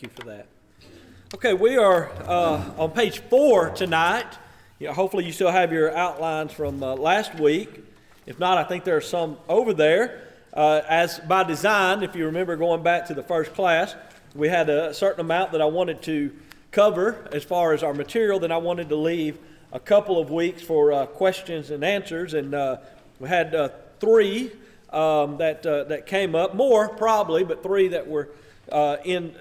Thank you for that. Okay, we are on page 4 tonight. Hopefully you still have your outlines from last week. If not, I think there are some over there. As by design, if you remember going back to the first class, we had a certain amount that I wanted to cover as far as our material. Then I wanted to leave a couple of weeks for questions and answers. And we had 3 that came up. More probably, but 3 that were in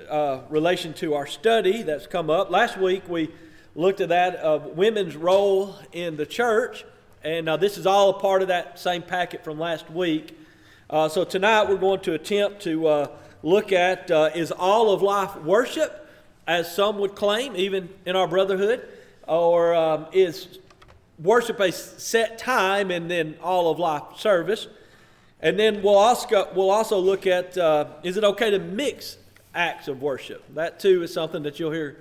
relation to our study that's come up. Last week we looked at that of women's role in the church, and this is all a part of that same packet from last week. So tonight we're going to attempt to look at is all of life worship, as some would claim, even in our brotherhood, or is worship a set time and then all of life service? And then we'll also look at, is it okay to mix acts of worship? That too is something that you'll hear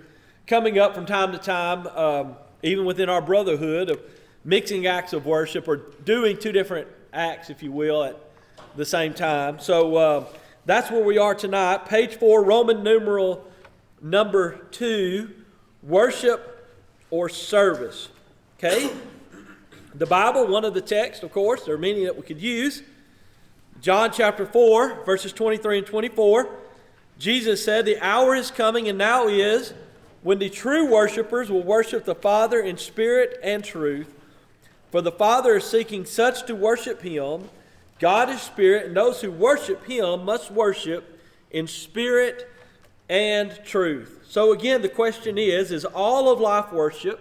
coming up from time to time, even within our brotherhood, of mixing acts of worship or doing 2 different acts, if you will, at the same time. So that's where we are tonight. Page 4, Roman numeral number 2, worship or service. Okay? The Bible, one of the texts, of course, there are many that we could use. John chapter 4, verses 23 and 24, Jesus said, "The hour is coming, and now is, when the true worshipers will worship the Father in spirit and truth. For the Father is seeking such to worship Him. God is spirit, and those who worship Him must worship in spirit and truth." So again, the question is all of life worship?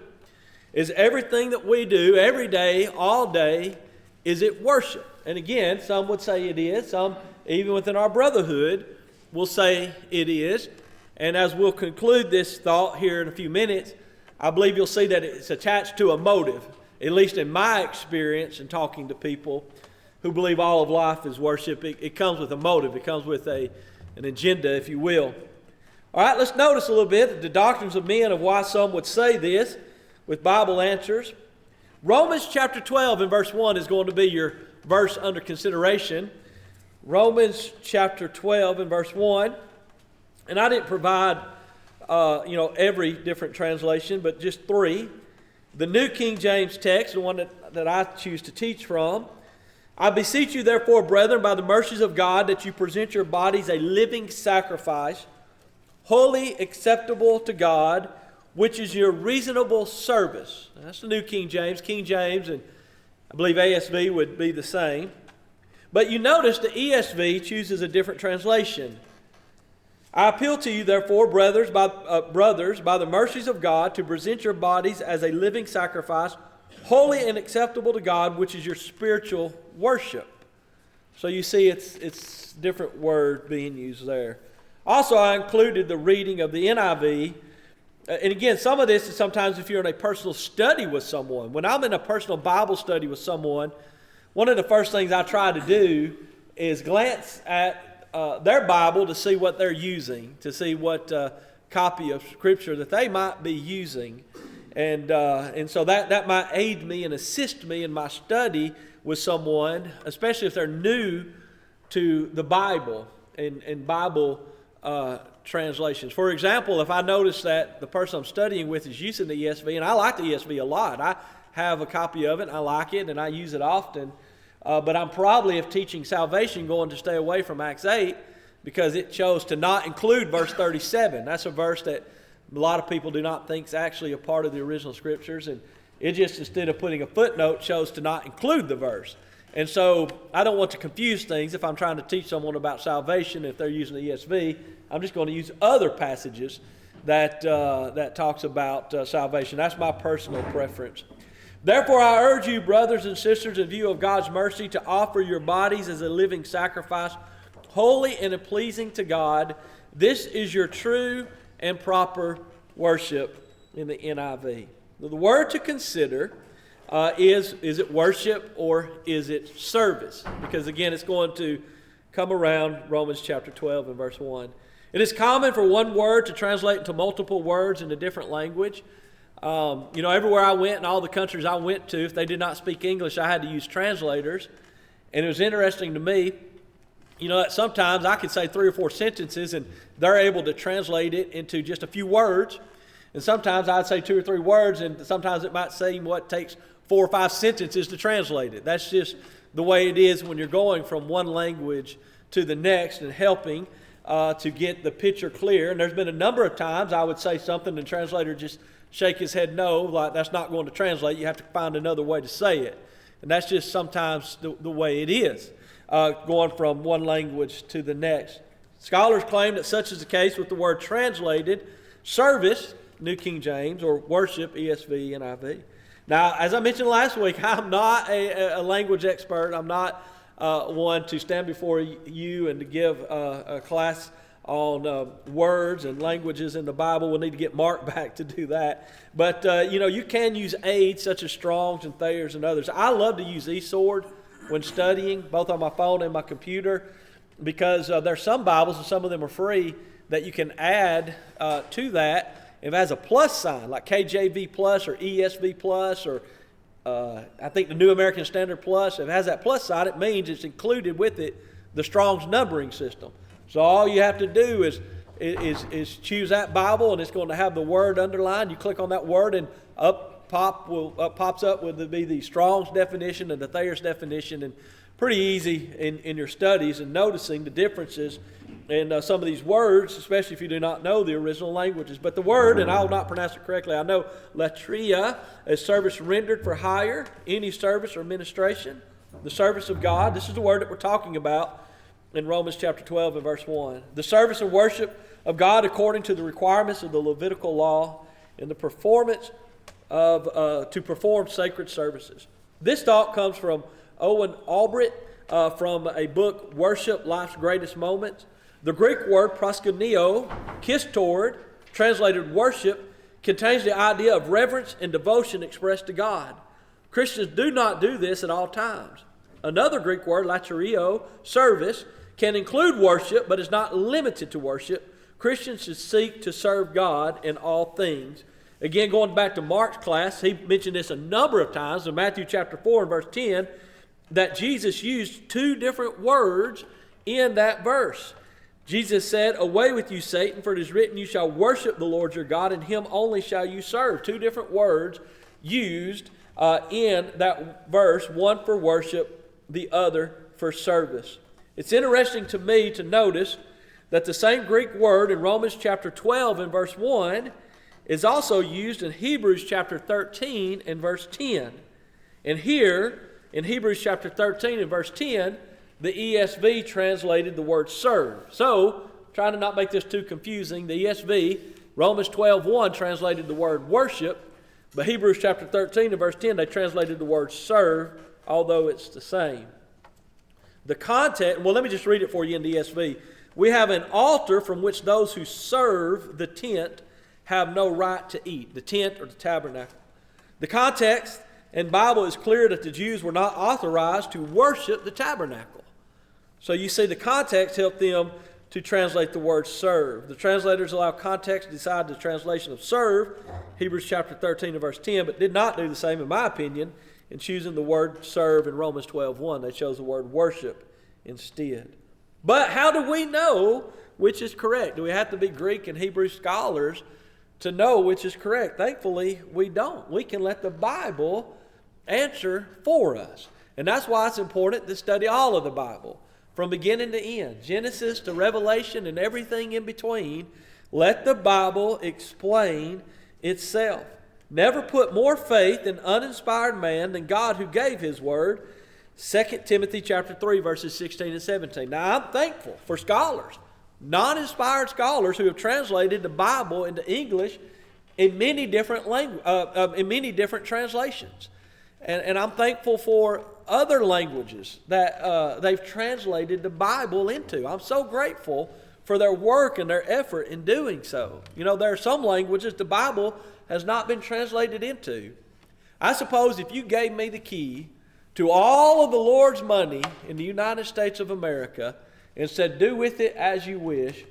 Is everything that we do every day, all day, is it worship? And again, some would say it is. Some, even within our brotherhood, will say it is. And as we'll conclude this thought here in a few minutes, I believe you'll see that it's attached to a motive, at least in my experience in talking to people who believe all of life is worship. It comes with a motive. It comes with an agenda, if you will. All right, let's notice a little bit the doctrines of men of why some would say this with Bible answers. Romans chapter 12 and verse 1 is going to be your verse under consideration. Romans chapter 12 and verse 1. And I didn't provide, every different translation, but just 3. The New King James text, the one that I choose to teach from. "I beseech you, therefore, brethren, by the mercies of God, that you present your bodies a living sacrifice, holy, acceptable to God, which is your reasonable service." And that's the New King James. King James and I believe ASV would be the same. But you notice the ESV chooses a different translation. "I appeal to you, therefore, brothers, by the mercies of God, to present your bodies as a living sacrifice, holy and acceptable to God, which is your spiritual worship." So you see it's different word being used there. Also, I included the reading of the NIV. And again, some of this is sometimes if you're in a personal study with someone. When I'm in a personal Bible study with someone, one of the first things I try to do is glance at their Bible to see what they're using, to see what copy of Scripture that they might be using. And so that might aid me and assist me in my study with someone, especially if they're new to the Bible and Bible translations. For example, if I notice that the person I'm studying with is using the ESV, and I like the ESV a lot. I have a copy of it, and I like it, and I use it often. But I'm probably, if teaching salvation, going to stay away from Acts 8 because it chose to not include verse 37. That's a verse that a lot of people do not think is actually a part of the original Scriptures, and it just, instead of putting a footnote, chose to not include the verse. And so I don't want to confuse things if I'm trying to teach someone about salvation. If they're using the ESV, I'm just going to use other passages that talks about salvation. That's my personal preference. "Therefore I urge you, brothers and sisters, in view of God's mercy, to offer your bodies as a living sacrifice, holy and pleasing to God. This is your true and proper worship," in the NIV. The word to consider is it worship or is it service? Because again, it's going to come around Romans chapter 12 and verse 1. It is common for one word to translate into multiple words in a different language. Everywhere I went in all the countries I went to, if they did not speak English, I had to use translators. And it was interesting to me, that sometimes I could say 3 or 4 sentences and they're able to translate it into just a few words. And sometimes I'd say 2 or 3 words, and sometimes it might seem what takes 4 or 5 sentences to translate it. That's just the way it is when you're going from one language to the next and helping to get the picture clear. And there's been a number of times I would say something and the translator just shake his head no, like that's not going to translate. You have to find another way to say it. And that's just sometimes the way it is, going from one language to the next. Scholars claim that such is the case with the word translated, service, New King James, or worship, ESV, NIV. Now, as I mentioned last week, I'm not a language expert. I'm not one to stand before you and to give a class on words and languages in the Bible. We'll need to get Mark back to do that. But, you can use aids such as Strong's and Thayer's and others. I love to use eSword when studying, both on my phone and my computer, because there's some Bibles, and some of them are free, that you can add to that. If it has a plus sign, like KJV plus or ESV plus, or I think the New American Standard Plus, if it has that plus sign, it means it's included with it the Strong's numbering system. So all you have to do is choose that Bible, and it's going to have the word underlined. You click on that word, and pops up would be the Strong's definition and the Thayer's definition, and pretty easy in your studies and noticing the differences in some of these words, especially if you do not know the original languages. But the word, and I will not pronounce it correctly, I know latria is service rendered for hire, any service or ministration, the service of God. This is the word that we're talking about in Romans chapter 12 and verse 1. The service and worship of God according to the requirements of the Levitical law and the performance to perform sacred services. This thought comes from Owen Albrecht from a book, Worship, Life's Greatest Moments. The Greek word proskuneo, kiss toward, translated worship, contains the idea of reverence and devotion expressed to God. Christians do not do this at all times. Another Greek word, latrio, service, can include worship, but is not limited to worship. Christians should seek to serve God in all things. Again, going back to Mark's class, he mentioned this a number of times in Matthew chapter 4 and verse 10, that Jesus used 2 different words in that verse. Jesus said, "Away with you, Satan, for it is written, you shall worship the Lord your God, and him only shall you serve." 2 different words used in that verse, one for worship, the other for service. It's interesting to me to notice that the same Greek word in Romans chapter 12 and verse 1 is also used in Hebrews chapter 13 and verse 10. And here, in Hebrews chapter 13 and verse 10, the ESV translated the word serve. So, trying to not make this too confusing, the ESV, Romans 12:1 translated the word worship, but Hebrews chapter 13 and verse 10, they translated the word serve, although it's the same. The context, well, let me just read it for you in the ESV. We have an altar from which those who serve the tent have no right to eat, the tent or the tabernacle. The context and Bible is clear that the Jews were not authorized to worship the tabernacle. So you see the context helped them to translate the word serve. The translators allow context to decide the translation of serve, Hebrews chapter 13 and verse 10, but did not do the same, in my opinion, in choosing the word serve in Romans 12:1. They chose the word worship instead. But how do we know which is correct? Do we have to be Greek and Hebrew scholars to know which is correct? Thankfully, we don't. We can let the Bible answer for us. And that's why it's important to study all of the Bible, from beginning to end, Genesis to Revelation and everything in between. Let the Bible explain itself. Never put more faith in uninspired man than God who gave his word. 2 Timothy chapter 3, verses 16 and 17. Now, I'm thankful for scholars, non-inspired scholars who have translated the Bible into English in many different translations. And I'm thankful for other languages that they've translated the Bible into. I'm so grateful for their work and their effort in doing so. You know, there are some languages the Bible has not been translated into. I suppose if you gave me the key to all of the Lord's money in the United States of America and said, do with it as you wish,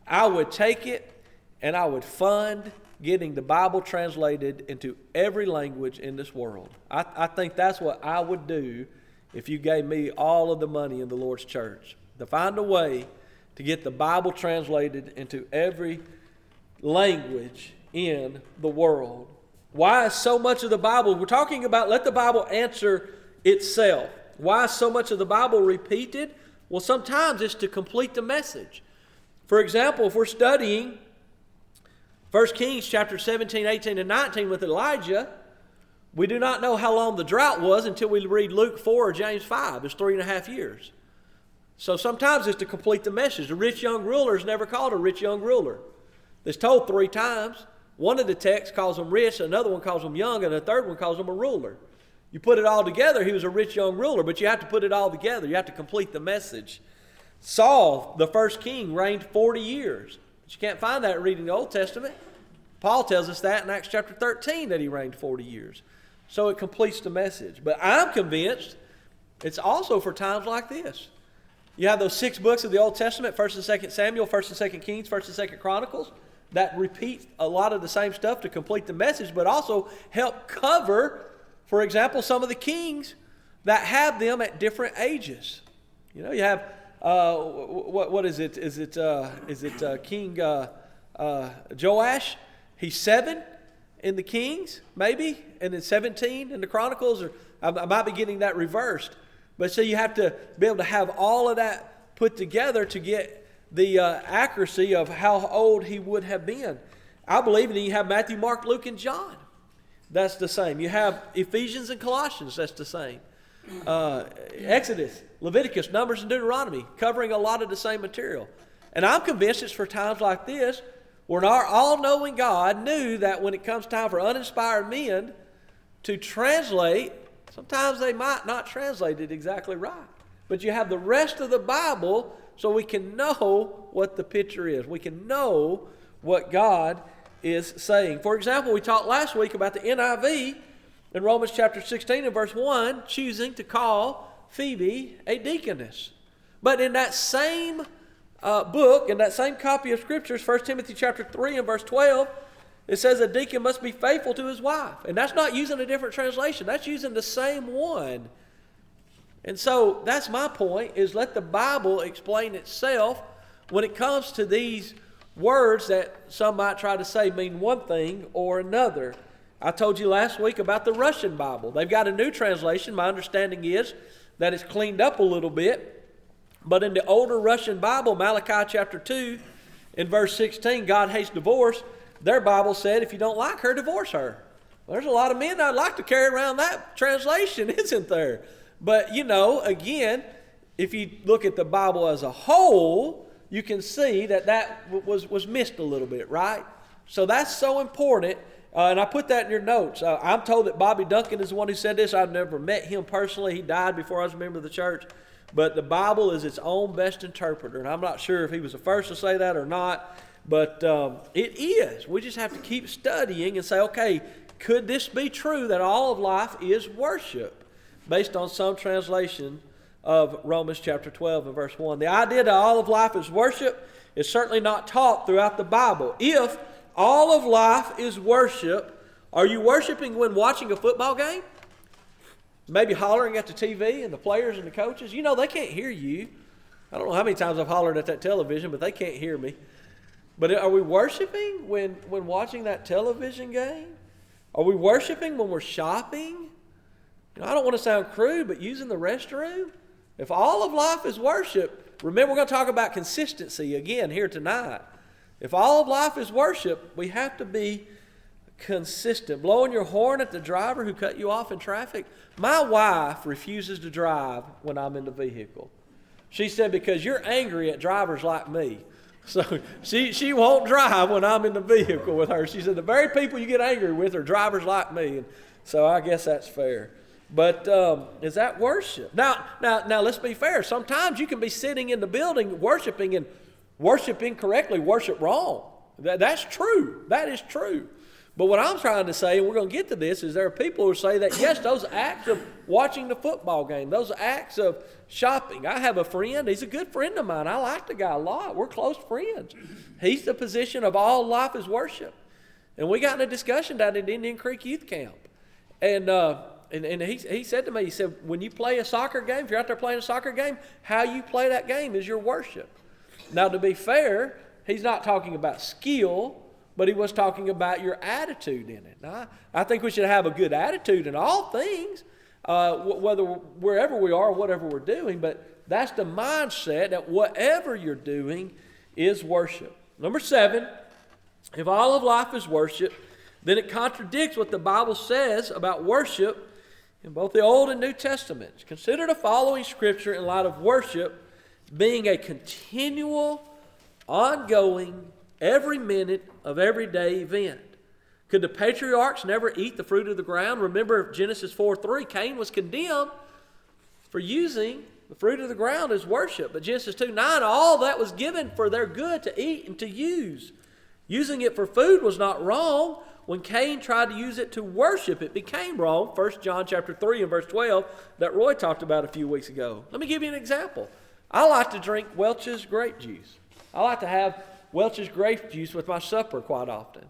I would take it and I would fund getting the Bible translated into every language in this world. I think that's what I would do if you gave me all of the money in the Lord's church. to find a way to get the Bible translated into every language in the world. Why is so much of the Bible, we're talking about let the Bible answer itself. Why is so much of the Bible repeated? Well, sometimes it's to complete the message. For example, if we're studying 1 Kings chapter 17, 18, and 19 with Elijah, we do not know how long the drought was until we read Luke 4 or James 5. It's 3.5 years. So sometimes it's to complete the message. The rich young ruler is never called a rich young ruler. It's told 3 times. One of the texts calls him rich, another one calls him young, and the third one calls him a ruler. You put it all together, he was a rich young ruler, but you have to put it all together. You have to complete the message. Saul, the first king, reigned 40 years. But you can't find that reading the Old Testament. Paul tells us that in Acts chapter 13 that he reigned 40 years. So it completes the message. But I'm convinced it's also for times like this. You have those 6 books of the Old Testament, 1st and 2nd Samuel, 1st and 2nd Kings, 1st and 2nd Chronicles, that repeat a lot of the same stuff to complete the message, but also help cover, for example, some of the kings that have them at different ages. You know, you have, what is it? Is it King Joash? He's 7 in the Kings, maybe, and then 17 in the Chronicles, or I might be getting that reversed. But so you have to be able to have all of that put together to get the accuracy of how old he would have been. I believe that you have Matthew, Mark, Luke, and John. That's the same. You have Ephesians and Colossians. That's the same. Exodus, Leviticus, Numbers, and Deuteronomy, covering a lot of the same material. And I'm convinced it's for times like this where our all-knowing God knew that when it comes time for uninspired men to translate, sometimes they might not translate it exactly right. But you have the rest of the Bible so we can know what the picture is. We can know what God is saying. For example, we talked last week about the NIV in Romans chapter 16 and verse 1, choosing to call Phoebe a deaconess. But in that same book, in that same copy of Scriptures, 1 Timothy chapter 3 and verse 12, it says a deacon must be faithful to his wife. And that's not using a different translation. That's using the same one. And so that's my point, is let the Bible explain itself when it comes to these words that some might try to say mean one thing or another. I told you last week about the Russian Bible. They've got a new translation. My understanding is that it's cleaned up a little bit. But in the older Russian Bible, Malachi chapter 2, in verse 16, God hates divorce. Their Bible said, if you don't like her, divorce her. Well, there's a lot of men that'd like to carry around that translation, isn't there? But, you know, again, if you look at the Bible as a whole, you can see that that was missed a little bit, right? So that's so important. And I put that in your notes. I'm told that Bobby Duncan is the one who said this. I've never met him personally. He died before I was a member of the church. But the Bible is its own best interpreter. And I'm not sure if he was the first to say that or not. But it is. We just have to keep studying and say, okay, could this be true that all of life is worship? Based on some translation of Romans chapter 12 and verse 1. The idea that all of life is worship is certainly not taught throughout the Bible. If all of life is worship, are you worshiping when watching a football game? Maybe hollering at the TV and the players and the coaches? You know, they can't hear you. I don't know how many times I've hollered at that television, but they can't hear me. But are we worshiping when watching that television game? Are we worshiping when we're shopping? You know, I don't want to sound crude, but using the restroom? If all of life is worship, remember we're going to talk about consistency again here tonight. If all of life is worship, we have to be consistent. Blowing your horn at the driver who cut you off in traffic. My wife refuses to drive when I'm in the vehicle. She said, because you're angry at drivers like me. So she won't drive when I'm in the vehicle with her. She said, the very people you get angry with are drivers like me. And so I guess that's fair. But is that worship? Now, let's be fair. Sometimes you can be sitting in the building worshiping and worshiping correctly, worship wrong. That's true. That is true. But what I'm trying to say, and we're going to get to this, is there are people who say that, yes, those acts of watching the football game, those acts of shopping. I have a friend. He's a good friend of mine. I like the guy a lot. We're close friends. He's the position of all life is worship. And we got in a discussion down at Indian Creek Youth Camp. And And he said to me, he said, when you play a soccer game, if you're out there playing a soccer game, how you play that game is your worship. Now, to be fair, he's not talking about skill, but he was talking about your attitude in it. Now, I think we should have a good attitude in all things, wherever we are, whatever we're doing, but that's the mindset that whatever you're doing is worship. Number 7, if all of life is worship, then it contradicts what the Bible says about worship in both the Old and New Testaments. Consider the following scripture in light of worship being a continual, ongoing, every minute of everyday event. Could the patriarchs never eat the fruit of the ground? Remember Genesis 4:3, Cain was condemned for using the fruit of the ground as worship. But Genesis 2:9, all that was given for their good to eat and to use. Using it for food was not wrong. When Cain tried to use it to worship, it became wrong. 1 John chapter 3 and verse 12 that Roy talked about a few weeks ago. Let me give you an example. I like to drink Welch's grape juice. I like to have Welch's grape juice with my supper quite often.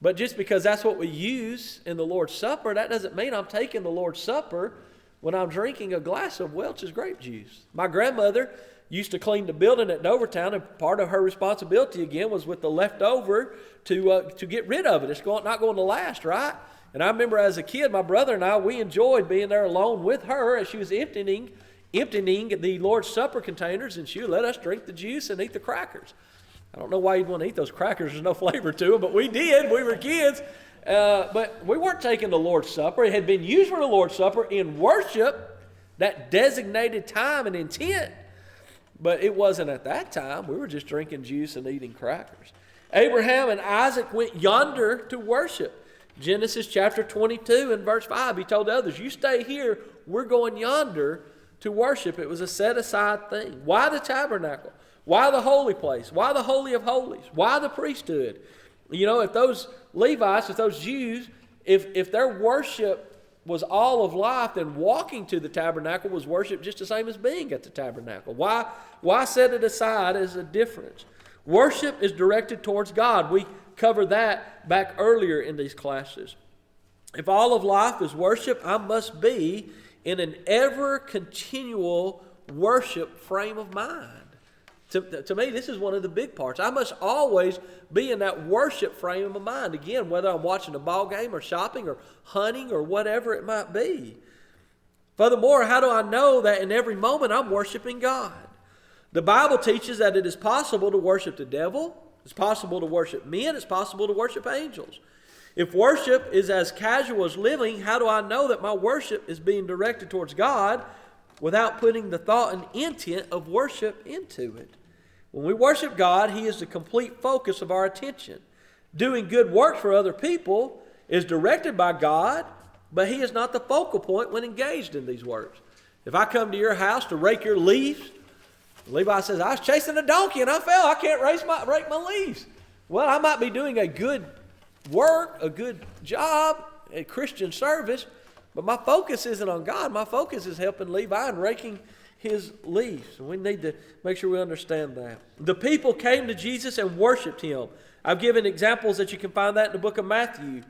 But just because that's what we use in the Lord's Supper, that doesn't mean I'm taking the Lord's Supper when I'm drinking a glass of Welch's grape juice. My grandmother used to clean the building at Dovertown, and part of her responsibility again was with the leftover to get rid of it. It's not going to last, right? And I remember as a kid, my brother and I, we enjoyed being there alone with her as she was emptying the Lord's Supper containers, and she would let us drink the juice and eat the crackers. I don't know why you'd want to eat those crackers. There's no flavor to them, but we did. We were kids. But we weren't taking the Lord's Supper. It had been used for the Lord's Supper in worship, that designated time and intent. But it wasn't at that time. We were just drinking juice and eating crackers. Abraham and Isaac went yonder to worship. Genesis chapter 22 and verse 5, he told the others, you stay here, we're going yonder to worship. It was a set-aside thing. Why the tabernacle? Why the holy place? Why the Holy of Holies? Why the priesthood? You know, if those Levites, if those Jews, if their worship was all of life, then walking to the tabernacle was worship just the same as being at the tabernacle. Why set it aside as a difference? Worship is directed towards God. We covered that back earlier in these classes. If all of life is worship, I must be in an ever-continual worship frame of mind. To me, this is one of the big parts. I must always be in that worship frame of mind. Again, whether I'm watching a ball game or shopping or hunting or whatever it might be. Furthermore, how do I know that in every moment I'm worshiping God? The Bible teaches that it is possible to worship the devil. It's possible to worship men. It's possible to worship angels. If worship is as casual as living, how do I know that my worship is being directed towards God without putting the thought and intent of worship into it? When we worship God, He is the complete focus of our attention. Doing good work for other people is directed by God, but He is not the focal point when engaged in these works. If I come to your house to rake your leaves, Levi says, I was chasing a donkey and I fell. I can't rake my leaves. Well, I might be doing a good work, a good job, a Christian service, but my focus isn't on God. My focus is helping Levi and raking his leaves. We need to make sure we understand that. The people came to Jesus and worshiped Him. I've given examples that you can find that in the book of Matthew.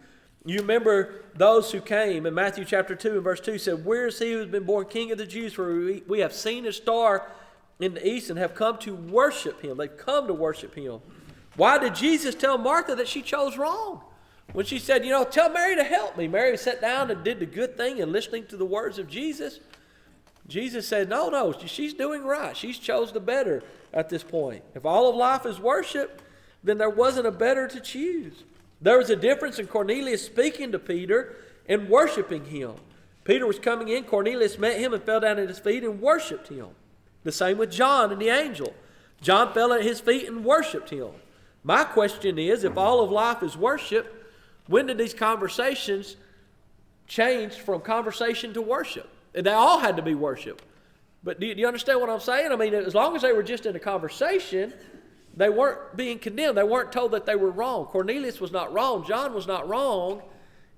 You remember those who came in Matthew chapter 2 and verse 2 said, where is he who has been born King of the Jews? For we have seen His star in the east and have come to worship Him. They've come to worship Him. Why did Jesus tell Martha that she chose wrong? When she said, tell Mary to help me. Mary sat down and did the good thing and listening to the words of Jesus. Jesus said, no, she's doing right. She's chose the better at this point. If all of life is worship, then there wasn't a better to choose. There was a difference in Cornelius speaking to Peter and worshiping him. Peter was coming in. Cornelius met him and fell down at his feet and worshiped him. The same with John and the angel. John fell at his feet and worshiped him. My question is, if all of life is worship, when did these conversations change from conversation to worship? They all had to be worship. But do you understand what I'm saying? I mean, as long as they were just in a conversation, they weren't being condemned. They weren't told that they were wrong. Cornelius was not wrong. John was not wrong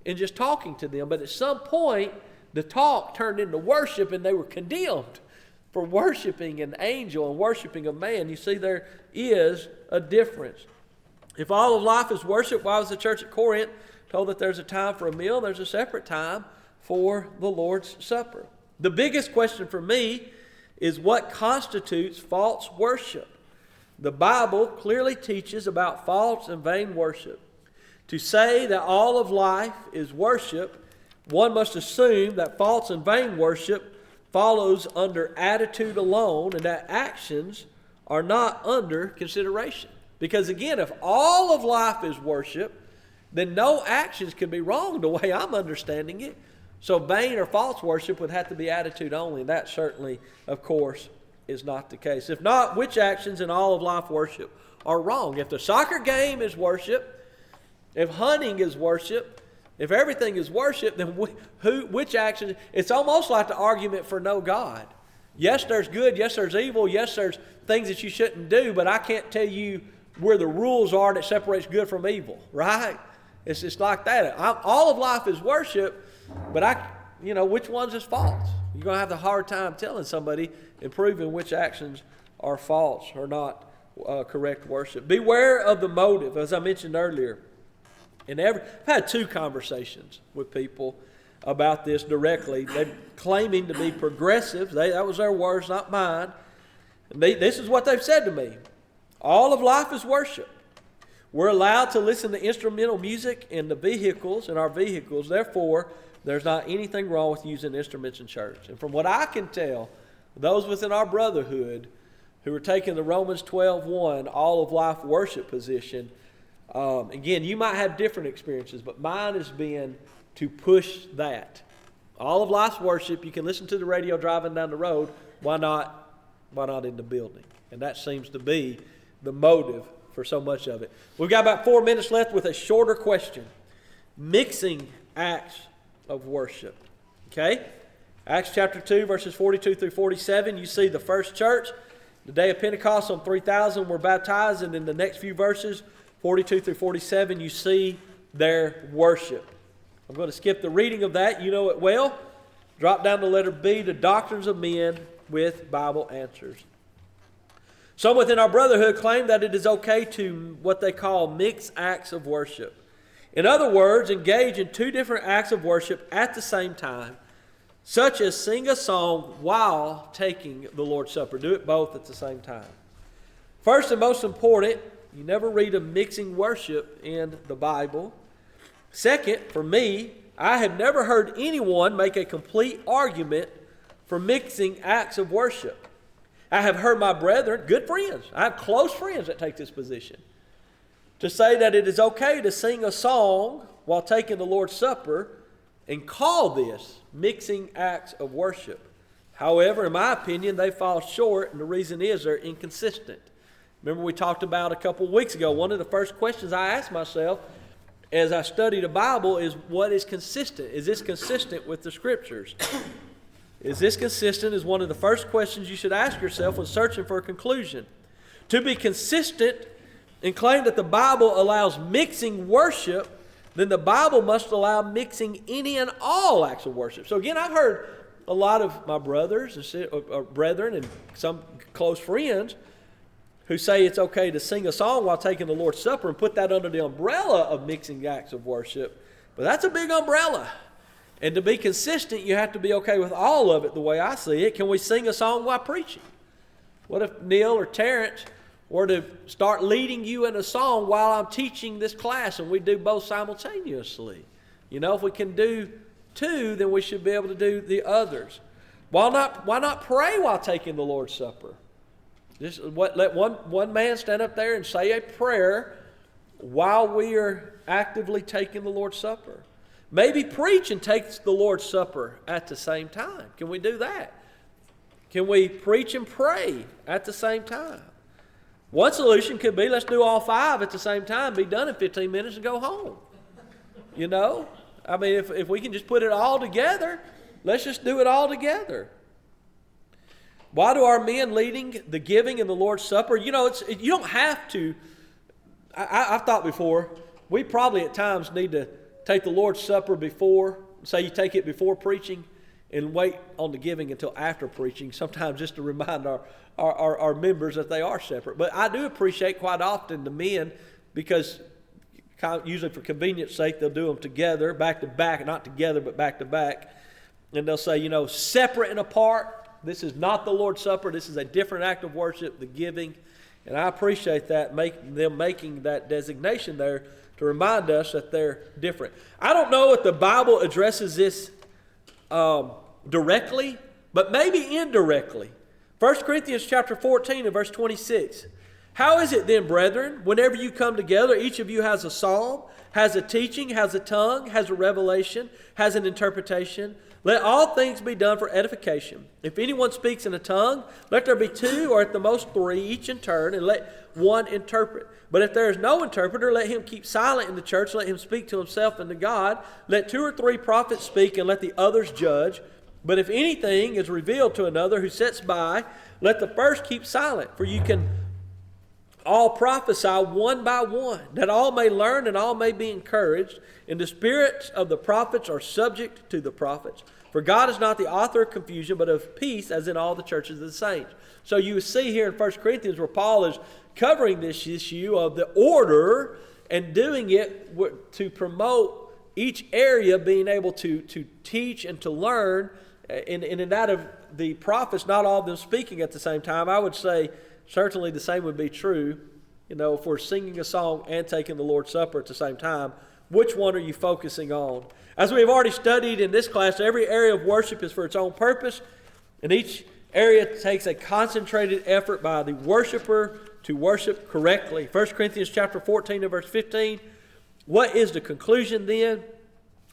in just talking to them. But at some point, the talk turned into worship and they were condemned for worshiping an angel and worshiping a man. You see, there is a difference. If all of life is worship, why was the church at Corinth told that there's a time for a meal, there's a separate time for the Lord's Supper. The biggest question for me is what constitutes false worship? The Bible clearly teaches about false and vain worship. To say that all of life is worship, one must assume that false and vain worship follows under attitude alone and that actions are not under consideration. Because again, if all of life is worship, then no actions can be wrong the way I'm understanding it. So vain or false worship would have to be attitude only. And that certainly, of course, is not the case. If not, which actions in all of life worship are wrong? If the soccer game is worship, if hunting is worship, if everything is worship, then which actions? It's almost like the argument for no God. Yes, there's good. Yes, there's evil. Yes, there's things that you shouldn't do, but I can't tell you where the rules are that separates good from evil, right? It's just like that. All of life is worship, but which ones is false? You're going to have a hard time telling somebody and proving which actions are false or not correct worship. Beware of the motive, as I mentioned earlier. I've had 2 conversations with people about this directly. They're claiming to be progressives. That was their words, not mine. This is what they've said to me. All of life is worship. We're allowed to listen to instrumental music in our vehicles. Therefore, there's not anything wrong with using instruments in church. And from what I can tell, those within our brotherhood who are taking the Romans 12:1 all of life worship position, again, you might have different experiences, but mine has been to push that. All of life's worship, you can listen to the radio driving down the road. Why not in the building? And that seems to be the motive for so much of it. We've got about 4 minutes left with a shorter question. Mixing acts of worship. Okay? Acts chapter 2, verses 42 through 47, you see the first church. The day of Pentecost, some 3,000 were baptized, and in the next few verses, 42 through 47, you see their worship. I'm going to skip the reading of that. You know it well. Drop down to letter B, the doctrines of men with Bible answers. Some within our brotherhood claim that it is okay to what they call mix acts of worship. In other words, engage in 2 different acts of worship at the same time, such as sing a song while taking the Lord's Supper. Do it both at the same time. First and most important, you never read of mixing worship in the Bible. Second, for me, I have never heard anyone make a complete argument for mixing acts of worship. I have heard my brethren, good friends, I have close friends that take this position, to say that it is okay to sing a song while taking the Lord's Supper and call this mixing acts of worship. However, in my opinion, they fall short, and the reason is they're inconsistent. Remember we talked about a couple of weeks ago, one of the first questions I asked myself as I studied the Bible is, what is consistent? Is this consistent with the Scriptures? Is this consistent is one of the first questions you should ask yourself when searching for a conclusion. To be consistent and claim that the Bible allows mixing worship, then the Bible must allow mixing any and all acts of worship. So again, I've heard a lot of my brothers and brethren and some close friends who say it's okay to sing a song while taking the Lord's Supper and put that under the umbrella of mixing acts of worship. But that's a big umbrella. And to be consistent, you have to be okay with all of it the way I see it. Can we sing a song while preaching? What if Neil or Terrence were to start leading you in a song while I'm teaching this class and we do both simultaneously? If we can do 2, then we should be able to do the others. Why not pray while taking the Lord's Supper? Let one man stand up there and say a prayer while we are actively taking the Lord's Supper. Maybe preach and take the Lord's Supper at the same time. Can we do that? Can we preach and pray at the same time? One solution could be, let's do all 5 at the same time, be done in 15 minutes and go home. If we can just put it all together, let's just do it all together. Why do our men leading the giving in the Lord's Supper? You don't have to. I've thought before, we probably at times need to take the Lord's Supper before, say you take it before preaching, and wait on the giving until after preaching, sometimes just to remind our members that they are separate. But I do appreciate quite often the men, because usually for convenience sake, they'll do them together, back to back, not together, but back to back. And they'll say, separate and apart. This is not the Lord's Supper. This is a different act of worship, the giving. And I appreciate that, them making that designation there to remind us that they're different. I don't know if the Bible addresses this directly, but maybe indirectly. 1 Corinthians chapter 14 and verse 26. How is it then, brethren, whenever you come together, each of you has a psalm, has a teaching, has a tongue, has a revelation, has an interpretation? Let all things be done for edification. If anyone speaks in a tongue, let there be two or at the most three, each in turn, and let one interpret. But if there is no interpreter, let him keep silent in the church, let him speak to himself and to God. Let two or three prophets speak, and let the others judge. But if anything is revealed to another who sits by, let the first keep silent, for you can all prophesy one by one, that all may learn and all may be encouraged. And the spirits of the prophets are subject to the prophets. For God is not the author of confusion, but of peace, as in all the churches of the saints. So you see here in 1 Corinthians where Paul is covering this issue of the order and doing it to promote each area being able to teach and to learn. And in that of the prophets, not all of them speaking at the same time, I would say certainly the same would be true. If we're singing a song and taking the Lord's Supper at the same time, which one are you focusing on? As we have already studied in this class, every area of worship is for its own purpose, and each area takes a concentrated effort by the worshiper to worship correctly. 1 Corinthians chapter 14 and verse 15, what is the conclusion then?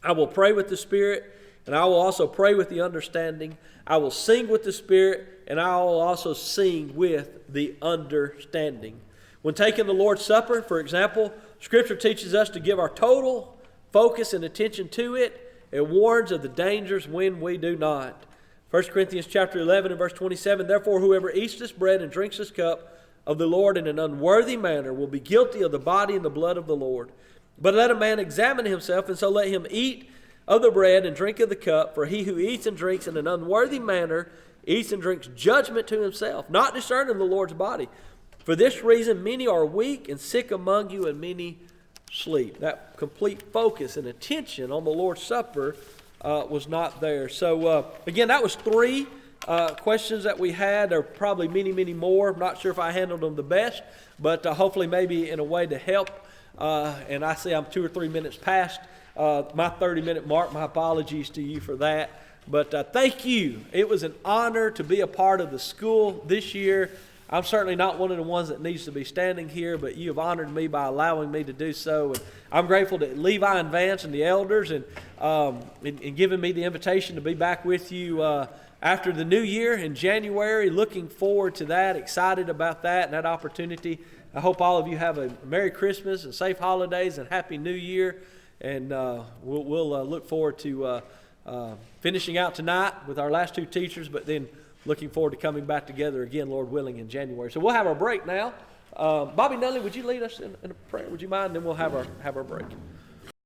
I will pray with the Spirit, and I will also pray with the understanding. I will sing with the Spirit, and I will also sing with the understanding. When taking the Lord's Supper, for example, Scripture teaches us to give our total focus and attention to it. It warns of the dangers when we do not. 1 Corinthians chapter 11 and verse 27, therefore whoever eats this bread and drinks this cup of the Lord in an unworthy manner will be guilty of the body and the blood of the Lord. But let a man examine himself, and so let him eat of the bread and drink of the cup. For he who eats and drinks in an unworthy manner eats and drinks judgment to himself, not discerning the Lord's body. For this reason many are weak and sick among you, and many sleep. That complete focus and attention on the Lord's Supper was not there. So again, that was three questions that we had. There are probably many, many more. I'm not sure if I handled them the best, but hopefully maybe in a way to help. And I see I'm 2 or 3 minutes past my 30-minute mark. My apologies to you for that. But thank you. It was an honor to be a part of the school this year. I'm certainly not one of the ones that needs to be standing here, but you have honored me by allowing me to do so. And I'm grateful to Levi and Vance and the elders and giving me the invitation to be back with you after the new year in January. Looking forward to that, excited about that and that opportunity. I hope all of you have a Merry Christmas and safe holidays and Happy New Year. And we'll look forward to finishing out tonight with our last two teachers, but then looking forward to coming back together again, Lord willing, in January. So we'll have our break now. Bobby Nunley, would you lead us in a prayer? Would you mind? Then we'll have our break.